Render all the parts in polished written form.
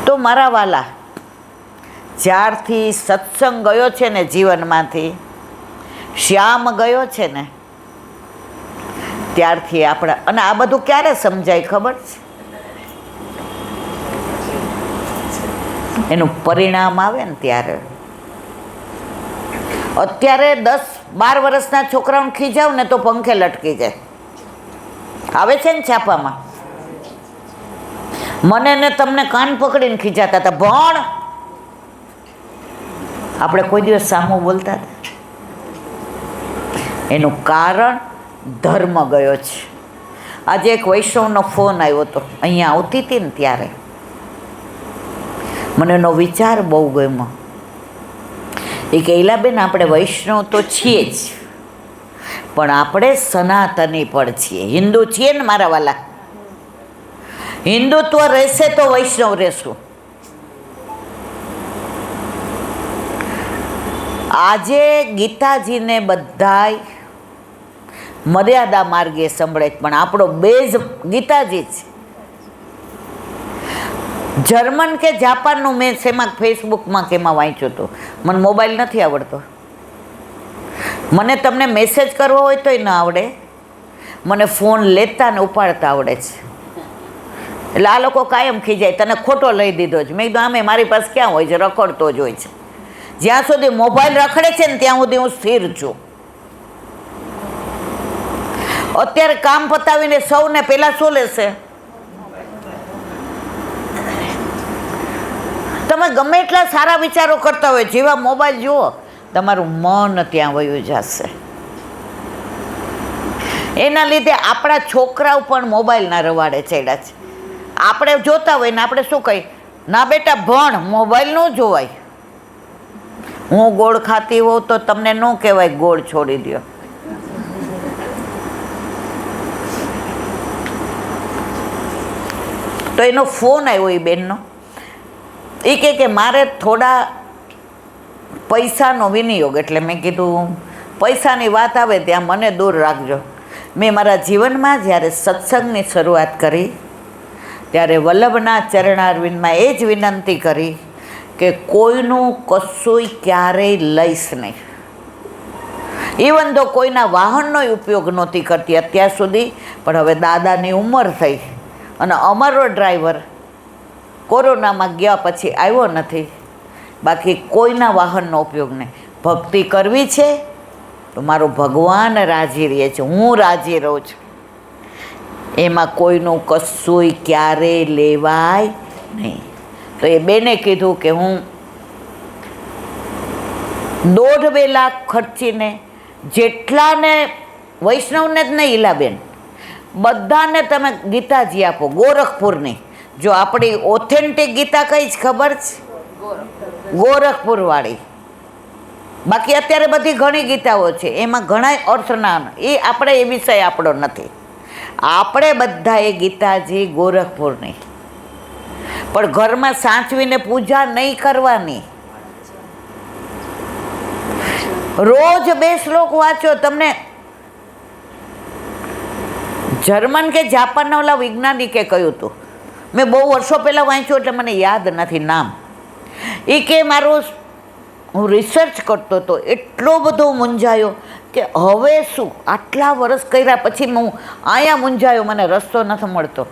તો મારા વાલા, જ્યારથી સત્સંગ ગયો છે ને જીવનમાંથી, શ્યામ ગયો છે ને, ત્યારથી આપણા, અને આ બધું ક્યારે સમજાય ખબર છે? એનું પરિણામ આવે ને ત્યારે. અત્યારે 10-12 વર્ષના છોકરાઓને ખીજાવ ને તો પંખે લટકી જાય. આવે છે ને છાપામાં. મને ને તમને કાન પકડીને ખીજાતા હતા, ભણ. આપણે કોઈ દિવસ સામું બોલતા હતા? એનું કારણ ધર્મ ગયો છે. આજે એક વૈષ્ણવનો ફોન આવ્યો હતો, અહીંયા આવતી હતી ને ત્યારે મને એનો વિચાર બહુ ગમ્યો. એ કે ઈલાબેન, આપણે વૈષ્ણવ તો છીએ જ, પણ આપણે સનાતની પણ છીએ, હિન્દુ છીએ ને મારા વાલા. હિન્દુત્વ રહેશે તો વૈષ્ણવ રહેશું. આજે ગીતાજીને બધાય મર્યાદા માર્ગે સંભળે, પણ આપણો બેઝ ગીતાજી છે. જર્મન કે જાપાનનું મેં શેમાં ફેસબુકમાં કેમાં વાંચ્યું હતું. મને મોબાઈલ નથી આવડતો. મને તમને મેસેજ કરવો હોય તોય ન આવડે, મને ફોન લેતા ને ઉપાડતા આવડે છે. એટલે આ લોકો કાયમ ખીજાય, તને ખોટો લઈ દીધો છે. મેં કીધું આમે મારી પાસે ક્યાં હોય છે, રખડતો જ હોય છે. જ્યાં સુધી મોબાઈલ રખડે છે ને ત્યાં સુધી હું સ્થિર છું. અત્યારે કામ પતાવીને સૌને પહેલાં શું લેશે? તમે ગમે એટલા સારા વિચારો કરતા હોય, જેવા મોબાઈલ જુઓ તમારું મન ત્યાં વયું જશે. એના લીધે આપણા છોકરાઓ પણ મોબાઈલના રવાડે ચડ્યા છે. આપણે જોતા હોય ને આપણે શું કહીએ, ના બેટા ભણ, મોબાઈલ ન જોવાય. હું ગોળ ખાતી હોઉં તો તમને ન કહેવાય ગોળ છોડી દો. તો એનો ફોન આવ્યો એ બેનનો. એ કે મારે થોડા પૈસાનો વિનિયોગ, એટલે મેં કીધું પૈસાની વાત આવે ત્યાં મને દૂર રાખજો. મેં મારા જીવનમાં જ્યારે સત્સંગની શરૂઆત કરી ત્યારે વલ્લભના ચરણારવિંદમાં એ જ વિનંતી કરી કે કોઈનું કશુંય ક્યારેય લઈશ નહીં. ઇવન તો કોઈના વાહનનો ઉપયોગ નહોતી કરતી અત્યાર સુધી, પણ હવે દાદાની ઉંમર થઈ અને અમારો ડ્રાઈવર કોરોનામાં ગયા પછી આવ્યો નથી. બાકી કોઈના વાહનનો ઉપયોગ નહીં. ભક્તિ કરવી છે તો મારો ભગવાન રાજી રહે છે, હું રાજી રહું છું. એમાં કોઈનું કશુંય ક્યારેય લેવાય નહીં. તો એ બેને કીધું કે હું 1.5-2 લાખ ખર્ચીને જેટલાને, વૈષ્ણવને જ નહીં ઈલાબેન, બધાને તમે ગીતાજી આપો ગોરખપુરની. જો આપણી ઓથેન્ટિક ગીતા કઈ જ ખબર છે? ગોરખપુરવાળી. બાકી અત્યારે બધી ઘણી ગીતાઓ છે, એમાં ઘણા અર્થના, એ આપણે એ વિષય આપણો નથી. આપણે બધા એ ગીતાજી ગોરખપુરની, પણ ઘરમાં સાચવીને પૂજા નહીં કરવાની. રોજ 2 શ્લોક વાંચો. તમને જર્મન કે જાપાનના ઓલા વૈજ્ઞાનિકે કહ્યું હતું, મેં બહુ વર્ષો પહેલાં વાંચ્યું એટલે મને યાદ નથી નામ. એ કે મારું હું રિસર્ચ કરતો હતો, એટલો બધો મૂંઝાયો કે હવે શું, આટલા વર્ષ કર્યા પછી હું અહીંયા મૂંઝાયો, મને રસ્તો નથી મળતો.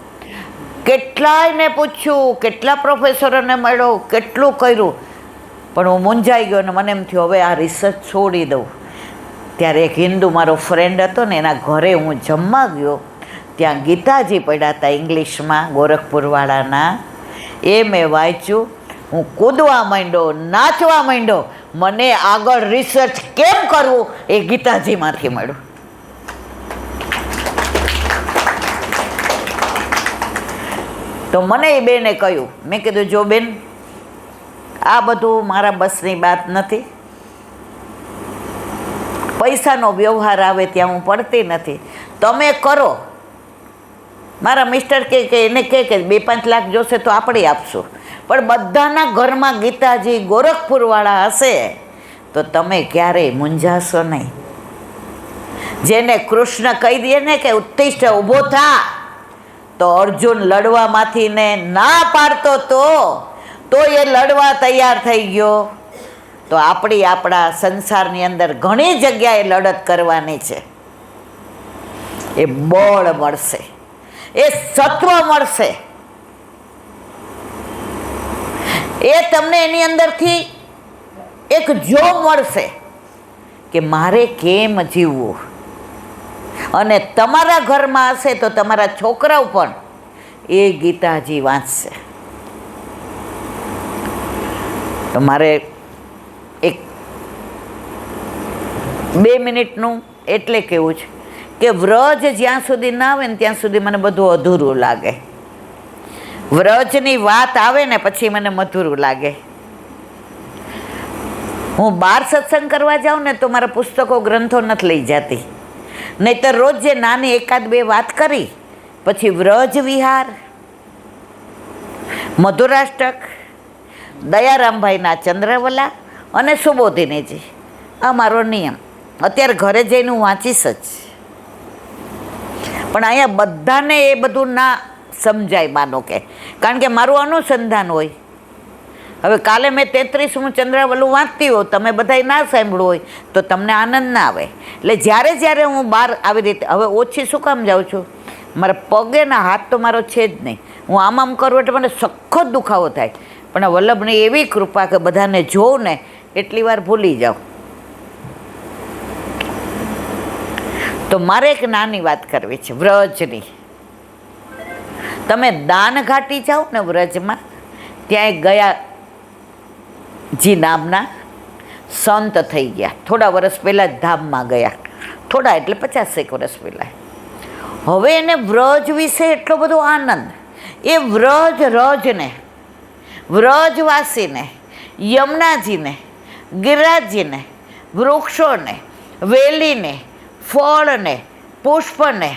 કેટલાયને પૂછ્યું, કેટલા પ્રોફેસરોને મળ્યો, કેટલું કર્યું, પણ હું મૂંઝાઈ ગયો અને મને એમ થયું હવે આ રિસર્ચ છોડી દઉં. ત્યારે એક હિન્દુ મારો ફ્રેન્ડ હતો ને, એના ઘરે હું જમવા ગયો. ત્યાં ગીતાજી પડ્યા હતા ઇંગ્લિશમાં, ગોરખપુરવાળાના. એ મેં વાંચ્યું, હું કૂદવા માંડ્યો, નાચવા માંડ્યો. મને આગળ રિસર્ચ કેમ કરવું એ ગીતાજીમાંથી મળ્યું. તો મને એ બેને કહ્યું, મેં કીધું જો બેન, આ બધું મારા બસની વાત નથી. પૈસાનો વ્યવહાર આવે ત્યાં હું પડતી નથી, તમે કરો. મારા મિસ્ટર કે એને કે 2-5 લાખ જોશે તો આપણે આપશું, પણ બધાના ઘરમાં ગીતાજી ગોરખપુરવાળા હશે તો તમે ક્યારેય મૂંઝાશો નહીં. જેને કૃષ્ણ કહી દે ને કે ઉત્તિષ્ઠ, ઊભો થા, તો અર્જુન લડવામાંથી ને ના પાડતો તો તો એ લડવા તૈયાર થઈ ગયો, તો આપણા સંસારની અંદર ઘણી જગ્યાએ લડત કરવાની છે. એ બળ મળશે, એ સત્વ મળશે, એ તમને એની અંદરથી એક જોમ મળશે કે મારે કેમ જીવવું. અને તમારા ઘરમાં હશે તો તમારા છોકરાઓ પણ એ ગીતાજી વાંચશે. તો મારે એક 2 મિનિટનું એટલે કેવું છે કે વ્રજ જ્યાં સુધી ના આવે ને ત્યાં સુધી મને બધું અધૂરું લાગે. વ્રજની વાત આવે ને પછી મને મધુરું લાગે. હું બહાર સત્સંગ કરવા જાઉં ને તો મારા પુસ્તકો ગ્રંથો નથી લઈ જતી, નહીંતર રોજ જે નાની 1-2 વાત કરી પછી વ્રજ વિહાર, મધુરાષ્ટક, દયારામભાઈના ચંદ્રવલા અને સુબોધિનીજી, આ મારો નિયમ. અત્યારે ઘરે જઈને હું વાંચીશ જ, પણ અહીંયા બધાને એ બધું ના સમજાય માનો કે, કારણ કે મારું અનુસંધાન હોય. હવે કાલે મેં 33મું ચંદ્રવલું વાંચતી હોઉં, તમે બધાય ના સાંભળ્યું હોય તો તમને આનંદ ના આવે. એટલે જ્યારે હું બહાર આવી રીતે, હવે ઓછી શું કામ જાઉં છું, મારા પગેના હાથ તો મારો છે જ નહીં, હું આમ કરું એટલે મને સખત દુખાવો થાય, પણ વલ્લભની એવી કૃપા કે બધાને જોઉં ને એટલી વાર ભૂલી જાઉં. તો મારે એક નાની વાત કરવી છે વ્રજની. તમે દાન ઘાટી જાઓ ને વ્રજમાં, ત્યાં એક ગયાજી નામના સંત થઈ ગયા, થોડા વર્ષ પહેલાં જ ધામમાં ગયા, થોડા એટલે 50 વર્ષ પહેલાં. હવે એને વ્રજ વિશે એટલો બધો આનંદ, એ રજને, વ્રજવાસીને, યમુનાજીને, ગિરિરાજજીને, વૃક્ષોને, વેલીને, ફળને, પુષ્પને,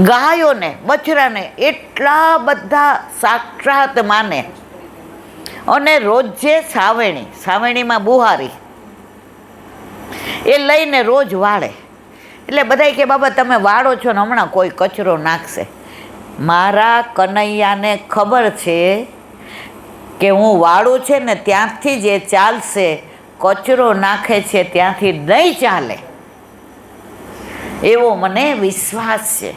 ગાયોને, બછડાને એટલા બધા સાક્ષાત માને. અને રોજે સાવેણીમાં બુહારી એ લઈને રોજ વાળે. એટલે બધાય કે બાબા તમે વાળો છો ને હમણાં કોઈ કચરો નાખશે. મારા કનૈયાને ખબર છે કે હું વાળું છે ને ત્યાંથી જ એ ચાલશે, કચરો નાખે છે ત્યાંથી નહીં ચાલે, એવો મને વિશ્વાસ છે.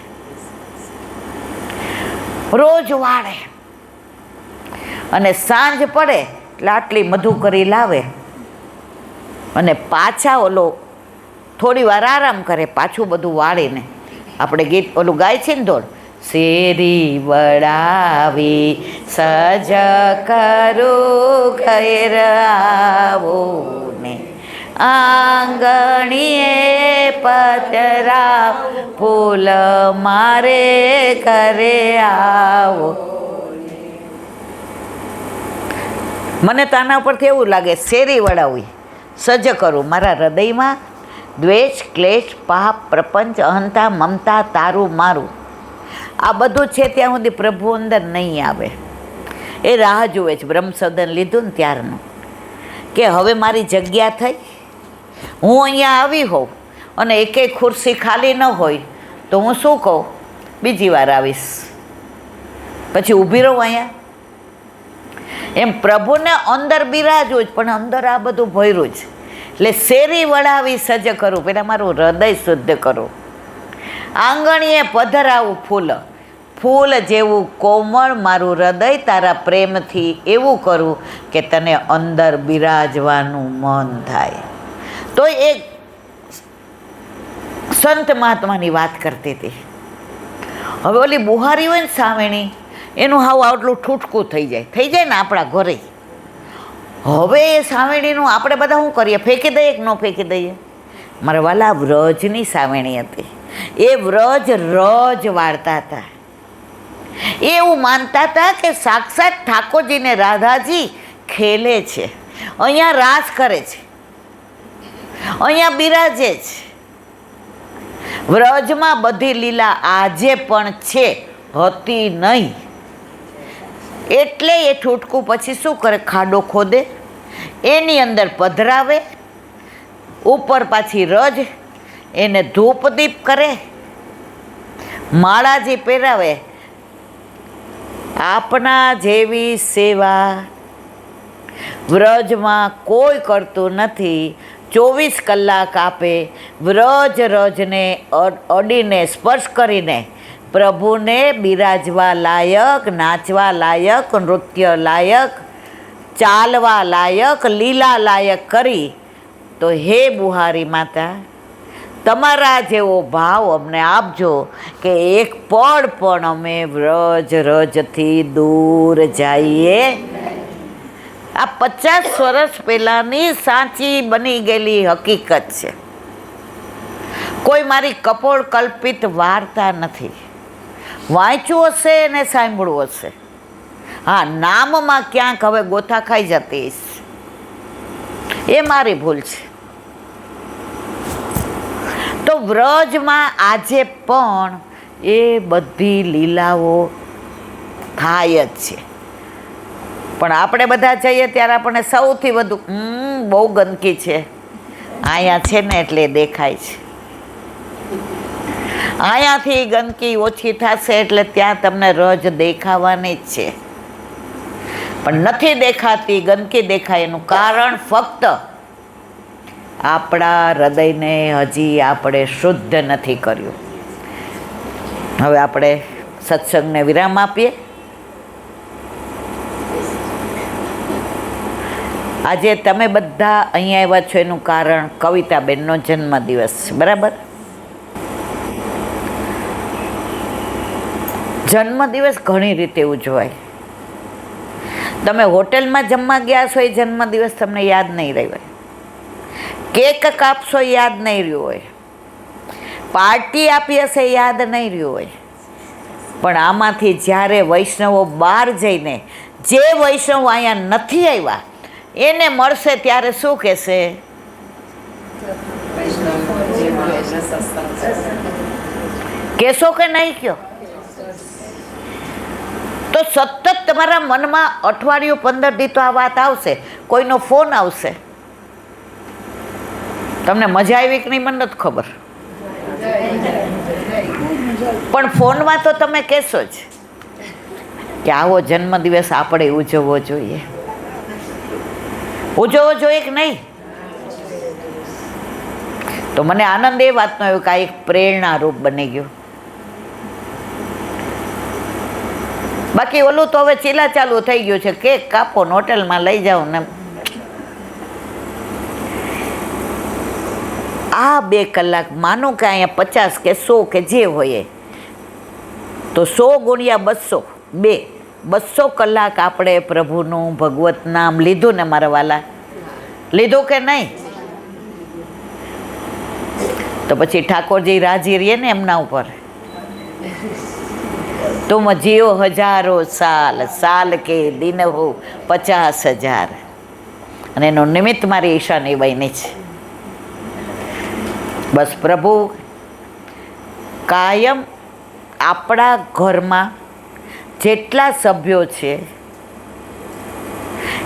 રોજ વાળે અને સાંજ પડે એટલે આટલી મધુકરી લાવે અને પાછા થોડી વાર આરામ કરે, પાછું બધું વાળીને આપણે ગીત ગાય છે ને ધોળ, શેરી વડાવી સજ કરું ઘેર આવો ને, આંગણીએ પતરા ફૂલ મારે ઘરે આવો. મને તો આના ઉપરથી એવું લાગે શેરી વડાવી સજ કરું, મારા હૃદયમાં દ્વેષ, ક્લેશ, પાપ, પ્રપંચ, અહંતા, મમતા, તારું મારું આ બધું છે ત્યાં સુધી પ્રભુ અંદર નહીં આવે. એ રાહ જુએ છે બ્રહ્મસદન લીધું ને ત્યારનું, કે હવે મારી જગ્યા થઈ, હું અહીંયા આવી હોઉં અને એકેય ખુરશી ખાલી ન હોય તો હું શું કહું, બીજી વાર આવીશ, પછી ઊભી રહું અહીંયા. એમ પ્રભુને અંદર બિરાજવું જ, પણ અંદર આ બધું ભર્યું જ. એટલે શેરી વળાવી સજ કરું, પહેલાં મારું હૃદય શુદ્ધ કરું, આંગણીએ પધરાવું ફૂલ જેવું કોમળ મારું હૃદય તારા પ્રેમથી એવું કરું કે તને અંદર બિરાજવાનું મન થાય. તો એક સંત મહાત્માની વાત કરતી હતી. હવે ઓલી બુહારી હોય ને સાવેણી, એનું હાવ આટલું ઠૂઠકું થઈ જાય ને આપણા ઘરે. હવે એ સાવેણીનું આપણે બધા શું કરીએ, ફેંકી દઈએ કે ન ફેંકી દઈએ. મારા વાલા વ્રજની સાવેણી હતી, એ રજ વાળતા હતા. એવું માનતા હતા કે સાક્ષાત ઠાકોરજીને રાધાજી ખેલે છે, અહીંયા રાસ કરે છે, અહીંયા બિરાજે છે. વ્રજમાં બધી લીલા આજે પણ છે, હતી નહીં. એટલે એ ઠૂઠકું પછી શું કરે, ખાડો ખોદે, એની અંદર પધરાવે, ઉપર પાછી રજ, એને ધૂપ દીપ કરે, માળાજી પહેરાવે, આપના જેવી સેવા વ્રજમાં કોઈ કરતું નથી. 24 કલાક આપે વ્રજ રજને અડીને સ્પર્શ કરીને પ્રભુને બિરાજવા લાયક, નાચવા લાયક, નૃત્ય લાયક, ચાલવા લાયક, લીલા લાયક કરી. તો હે બુહારી માતા, તમારા જેવો ભાવ અમને આપજો કે એક પળ પણ અમે વ્રજ રજથી દૂર જઈએ. આ 50 વર્ષ પહેલાંની સાચી બની ગયેલી હકીકત છે. કોઈ મારી કપોળ કલ્પિત વાર્તા નથી. વાંચ્યું હશે ને સાંભળવું હશે. હા, નામમાં ક્યાંક હવે ગોથા ખાઈ જતી એ મારી ભૂલ છે. તો વ્રજમાં આજે પણ એ બધી લીલાઓ થાય જ છે. પણ આપણે બધા જઈએ ત્યારે આપણને સૌથી વધુ બહુ ગંદકી છે, અહીંયા છે ને એટલે દેખાય છે. અહીંયાથી ગંદકી ઓછી થશે એટલે ત્યાં તમને રજ દેખાવાની જ છે. પણ નથી દેખાતી, ગંદકી દેખાય એનું કારણ ફક્ત આપણા હૃદયને હજી આપણે શુદ્ધ નથી કર્યું. હવે આપણે સત્સંગને વિરામ આપીએ. આજે તમે બધા અહીંયા આવ્યા છો એનું કારણ કવિતાબેનનો જન્મદિવસ છે, બરાબર? જન્મદિવસ ઘણી રીતે ઉજવાય. તમે હોટેલમાં જમવા ગયા છો એ જન્મદિવસ તમને યાદ નહીં રહ્યો હોય. કેક કાપશો યાદ નહીં રહ્યું હોય. પાર્ટી આપી હશે યાદ નહીં રહ્યું હોય. પણ આમાંથી જ્યારે વૈષ્ણવો બહાર જઈને, જે વૈષ્ણવ અહીંયા નથી આવ્યા એને મળશે ત્યારે શું કહેશે? કહેશો કે નહીં કહો? તો સતત તમારા મનમાં અઠવાડિયું 15 દી તો આ વાત આવશે. કોઈનો ફોન આવશે. તમને મજા આવી કે નહીં મને નથી ખબર, પણ ફોનમાં તો તમે કહેશો જ કે આવો જન્મદિવસ આપણે ઉજવવો જોઈએ. ઉજવવો જોઈએ કે નહીં? તો મને આનંદ એ વાતનો આવ્યો કે આ એક પ્રેરણારૂપ બની ગયું. બાકી ઓલું તો હવે ચીલા ચાલુ થઈ ગયું છે, કેક કાપો ને હોટલમાં લઈ જાઓ ને. આ 2 કલાક માનો કે અહીંયા 50 કે 100 કે જે હોય તો 100 ગુણ્યા 200, 200 કલાક આપણે પ્રભુનું ભગવત નામ લીધું ને મારા વાલા, લીધું કે નહીં? તો પછી ઠાકોરજી રાજી રહીએ ને એમના ઉપર. તુમ જીઓ હજારો સાલ, સાલ કે દિન હો 50,000. અને એનું નિમિત્ત મારી ઈશાની બહેની છે. બસ પ્રભુ કાયમ આપણા ઘરમાં જેટલા સભ્યો છે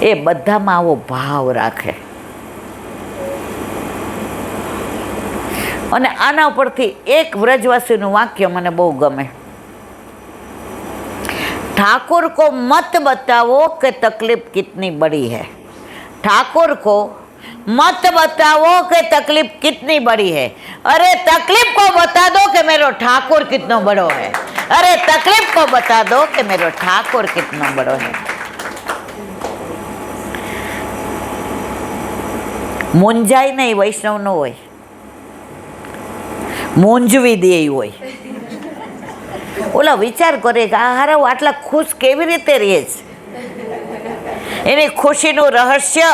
એ બધામાં આવો ભાવ રાખે. અને આના ઉપરથી એક વ્રજવાસીનું વાક્ય મને બહુ ગમે. ठाकुर को मत बताओ कि तकलीफ कितनी बड़ी है. ठाकुर को मत बताओ कि तकलीफ कितनी बड़ी है. अरे तकलीफ को बता दो कि मेरा ठाकुर कितना बड़ो है. अरे तकलीफ को बता दो कि मेरा ठाकुर कितना बड़ो है. મૂંઝાય નહીં, વૈષ્ણવ નો હોય, મૂંઝવી દે હોય. ઓલા વિચાર કરે કે આ હારા આટલા ખુશ કેવી રીતે રહે છે. એની ખુશીનું રહસ્ય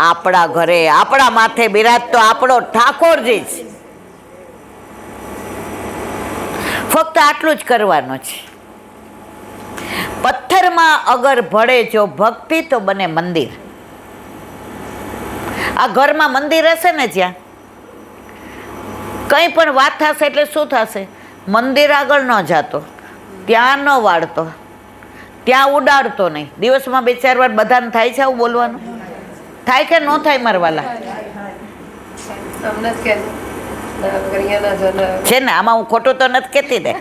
આપણા ઘરે, આપણા માથે બિરાજતો આપણો ઠાકોરજી છે. ફક્ત આટલું જ કરવાનું છે. પથ્થરમાં અગર ભળે જો ભક્તિ તો બને મંદિર. આ ઘરમાં મંદિર હશે ને, જ્યાં કંઈ પણ વાત થશે એટલે શું થશે? મંદિર આગળ ન જાતો, ત્યાં ન વાળતો, ત્યાં ઉડાડતો નહીં. દિવસમાં 2-4 વાર બધાને થાય છે આવું બોલવાનું? થાય કે ન થાય મારવાલા? છે ને, આમાં હું ખોટું તો નથી કહેતી ને.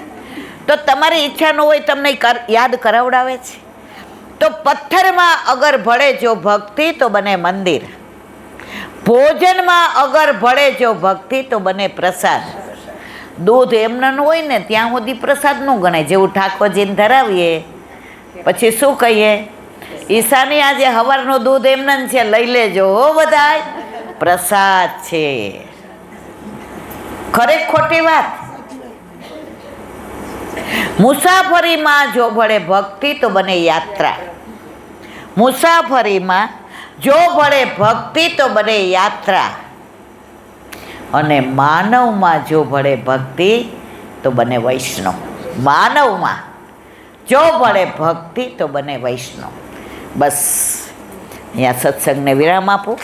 તો તમારી ઈચ્છા ન હોય તમને યાદ કરાવડાવે છે. તો પથ્થરમાં અગર ભળે જો ભક્તિ તો બને મંદિર, ભોજનમાં અગર ભળે જો ભક્તિ તો બને પ્રસાદ. દૂધ એમના ન હોય ને ત્યાં સુધી પ્રસાદ ન ગણાય. જેવું ઠાકોરજીને ધરાવીએ પછી શું કહીએ, ઈશાની આજે હવારનું દૂધ એમના છે, લઈ લેજો હો બધાય, પ્રસાદ છે. ખરે ખોટી વાત? મુસાફરીમાં જો ભળે ભક્તિ તો બને યાત્રા, મુસાફરીમાં જો ભળે ભક્તિ તો બને યાત્રા, અને માનવમાં જો ભળે ભક્તિ તો બને વૈષ્ણવ. માનવમાં જો ભળે ભક્તિ તો બને વૈષ્ણવ. બસ અહીંયા સત્સંગને વિરામ આપું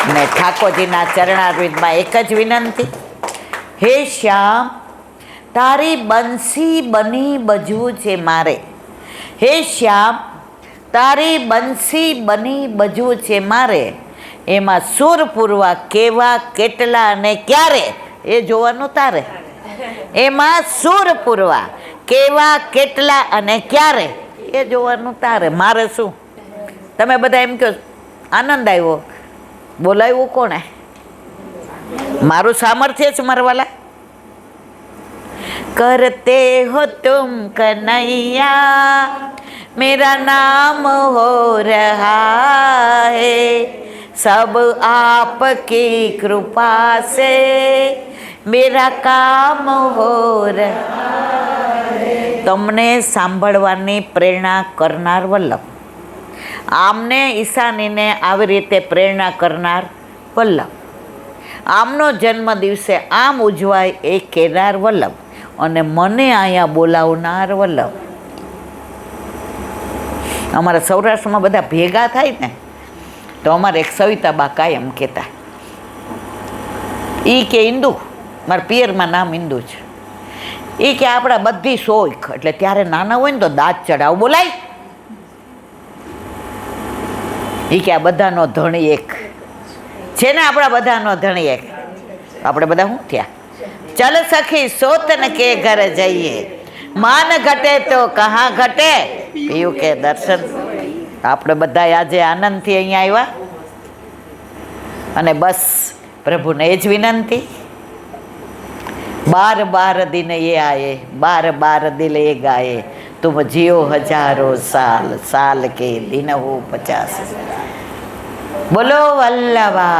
અને ઠાકોરજીના ચરણારવિંદમાં એક જ વિનંતી, હે શ્યામ તારી બંસી બની બજવું છે મારે, હે શ્યામ તારી બંસી બની બજવું છે મારે, એમાં સુર પૂરવા કેવા કેટલા અને ક્યારે એ જોવાનું તારે. એમાં સુર પૂરવા કેવા કેટલા અને ક્યારે એ જોવાનું તારે. મારે શું? તમે બધા એમ કહો આનંદ આવ્યો, બોલાવ્યું કોણે? મારું સામર્થ્ય છે મારવાલા. करते हो तुम कन्हैया मेरा नाम हो रहा है, सब आपकी कृपा से मेरा काम हो रहा है. તમને સાંભળવાની પ્રેરણા કરનાર વલ્લભ, આમને ઈશાનીને આવી રીતે પ્રેરણા કરનાર વલ્લભ, આમનો જન્મ દિવસે આમ ઉજવાય એ કહેનાર વલ્લભ, અને મને અહીંયા બોલાવનાર વલ્લભ. અમારા સૌરાષ્ટ્રમાં બધા ભેગા થાય ને તો અમારે એક સવિતાબા કાયમ કહેતા, એ કે ઇન્દુ, મારા પિયરમાં નામ ઇન્દુ છે, એ કે આપણા બધી શોખ, એટલે ત્યારે નાના હોય ને તો દાંત ચડાવ બોલાય, એ કે આ બધાનો ધણી એક છે ને, આપણા બધાનો ધણી એક. આપણે બધા શું થયા? ચલ સખી સોતન કે ઘર જઈએ, માન ઘટે તો કહા ઘટે, પીયું કે દર્શન. આપણે બધા આજે આનંદથી અહીંયા આવ્યા, અને બસ પ્રભુને એ જ વિનંતી, बार बार दिन ये आए, बार बार दिल ये गाए, तुम जियो हजारों साल, साल के दिन हो 50. बोलो वल्लभा.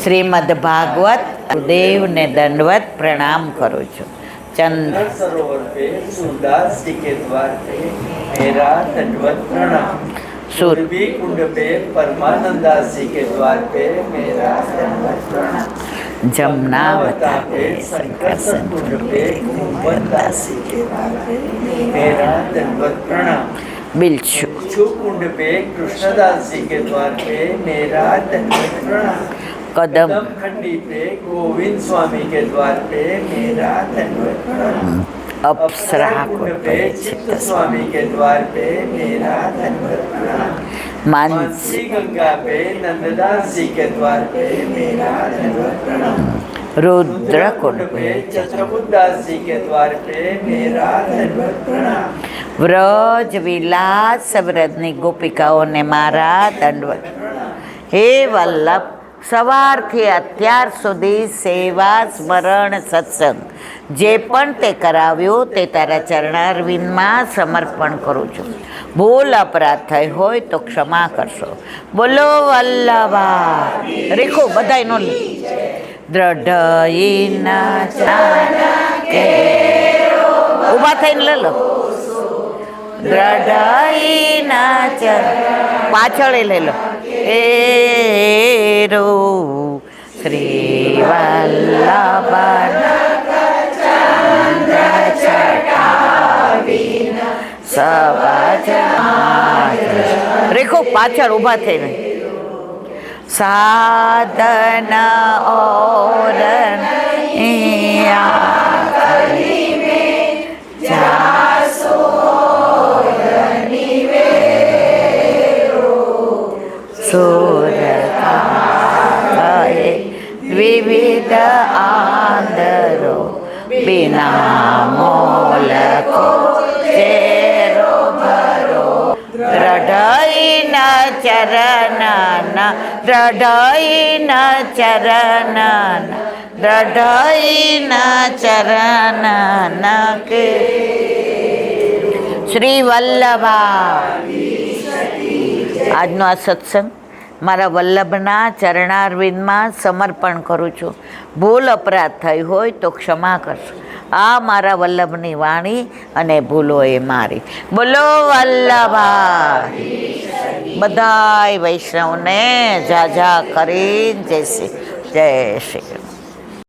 શ્રીમદ ભાગવત દેવ ને દંડવત પ્રણામ કરું છું. ચંદ્ર સરોવર पे सूरदास जी के द्वार पे मेरा दंडवत प्रणाम. सूरबी कुंड पे परमानंदास जी के द्वार पे मेरा दंडवत प्रणाम. जमुनावता पे संकर्षण कुंड पे कुंभदास जी के द्वार पे मेरा दंडवत प्रणाम. बिल्छु कुंड पे कृष्णदास जी के द्वार पे मेरा दंडवत प्रणाम. कदम खंडी पे गोविंद स्वामी के द्वार पे मेरा दंडवत प्रणाम. अप्सरा कुंड पे चित्त स्वामी के द्वार पे मेरा दंडवत प्रणाम. मानसी गंगा पे नंददास जी के द्वार पे मेरा दंडवत प्रणाम. रुद्र कुंड पे चतुर्दास जी के द्वार पे मेरा दंडवत प्रणाम. व्रज विलास व्रजनी गोपिकाओने मारा दंडवत. हे वल्लभ, સવારથી અત્યાર સુધી સેવા સ્મરણ સત્સંગ જે પણ તે કરાવ્યું તે તારા ચરણારવિંદમાં સમર્પણ કરું છું. ભૂલ અપરાધ થઈ હોય તો ક્ષમા કરશો. બોલો વલ્લભા. રેખો બધાય નો દ્રઢઈના ચાકે ઊભા થઈને લે લો. દ્રઢઈના પાછળ લઈ લો. એરો શ્રી વલ્લભ રેખો પાછળ ઊભા થઈને. સાધન ઓર વિવિધ આંધ લખો ચેરો ભરો દ્રઢઈના ચરણના દ્રઢઈના ચરણના દ્રઢઈના ચરણના કે શ્રી વલ્લભા. આજનો આ સત્સંગ મારા વલ્લભના ચરણારવિંદમાં સમર્પણ કરું છું. ભૂલ અપરાધ થઈ હોય તો ક્ષમા કરશો. આ મારા વલ્લભની વાણી અને ભૂલો એ મારી. બોલો વલ્લભા. બધાય વૈષ્ણવને જા કરીને જય શ્રી કૃષ્ણ.